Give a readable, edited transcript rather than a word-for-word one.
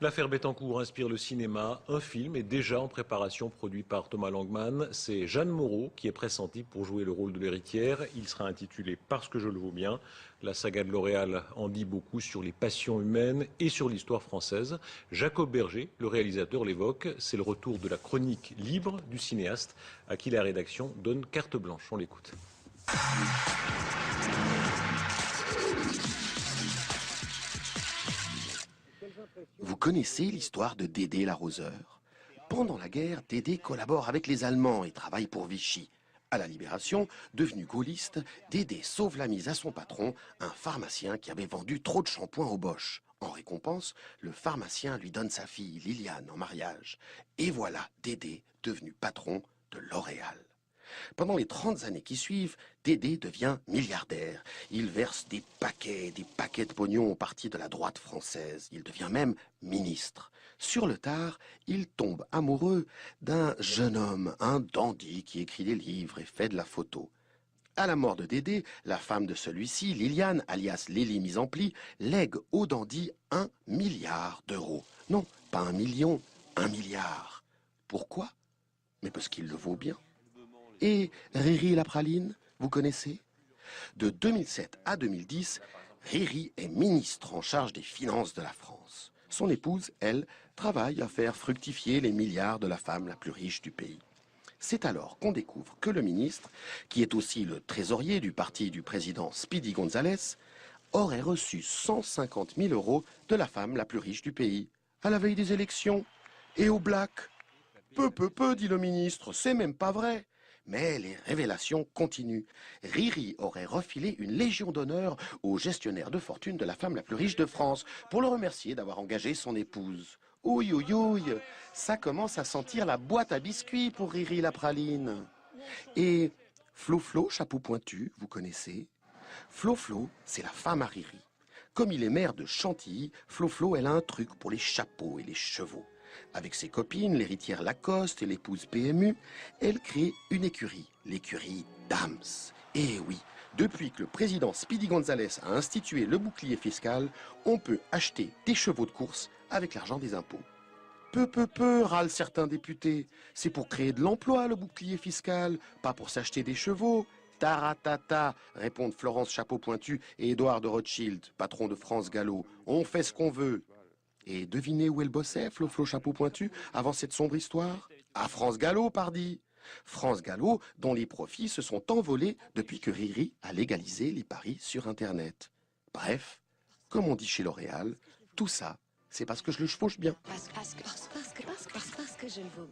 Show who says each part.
Speaker 1: L'affaire Bettencourt inspire le cinéma. Un film est déjà en préparation, produit par Thomas Langman. C'est Jeanne Moreau qui est pressentie pour jouer le rôle de l'héritière. Il sera intitulé Parce que je le vaux bien. La saga de L'Oréal en dit beaucoup sur les passions humaines et sur l'histoire française. Jacob Berger, le réalisateur, l'évoque. C'est le retour de la chronique libre du cinéaste à qui la rédaction donne carte blanche. On l'écoute.
Speaker 2: Vous connaissez l'histoire de Dédé l'arroseur? Pendant la guerre, Dédé collabore avec les Allemands et travaille pour Vichy. À la Libération, devenu gaulliste, Dédé sauve la mise à son patron, un pharmacien qui avait vendu trop de shampoing au Bosch. En récompense, le pharmacien lui donne sa fille Liliane en mariage. Et voilà Dédé devenu patron de L'Oréal. Pendant les 30 années qui suivent, Dédé devient milliardaire. Il verse des paquets de pognon au parti de la droite française. Il devient même ministre. Sur le tard, il tombe amoureux d'un jeune homme, un dandy qui écrit des livres et fait de la photo. À la mort de Dédé, la femme de celui-ci, Liliane, alias Lily Mise en Pli, lègue au dandy 1 milliard d'euros. Non, pas 1 million, 1 milliard. Pourquoi? Mais parce qu'il le vaut bien. Et Riri la praline, vous connaissez? De 2007 à 2010, Riri est ministre en charge des finances de la France. Son épouse, elle, travaille à faire fructifier les milliards de la femme la plus riche du pays. C'est alors qu'on découvre que le ministre, qui est aussi le trésorier du parti du président Speedy González, aurait reçu 150 000 euros de la femme la plus riche du pays, à la veille des élections, et au black. Peu, dit le ministre, c'est même pas vrai. Mais les révélations continuent. Riri aurait refilé une légion d'honneur au gestionnaire de fortune de la femme la plus riche de France pour le remercier d'avoir engagé son épouse. Ouïe, ouïe, ouïe, ça commence à sentir la boîte à biscuits pour Riri la praline. Et Flo-Flo, chapeau pointu, vous connaissez? Flo-Flo, c'est la femme à Riri. Comme il est maire de Chantilly, Flo-Flo, elle a un truc pour les chapeaux et les chevaux. Avec ses copines, l'héritière Lacoste et l'épouse PMU, elle crée une écurie, l'écurie Dams. Et oui, depuis que le président Speedy González a institué le bouclier fiscal, on peut acheter des chevaux de course avec l'argent des impôts. Peu, râlent certains députés. C'est pour créer de l'emploi, le bouclier fiscal, pas pour s'acheter des chevaux. Taratata, répondent Florence Chapeau Pointu et Édouard de Rothschild, patron de France Gallo. On fait ce qu'on veut. Et devinez où elle bossait, Flo-Flo Chapeau Pointu, avant cette sombre histoire? À France Gallo, pardi. France Gallo, dont les profits se sont envolés depuis que Riri a légalisé les paris sur Internet. Bref, comme on dit chez L'Oréal, tout ça, c'est parce que je le chevauche bien.
Speaker 3: Parce que je le vaux.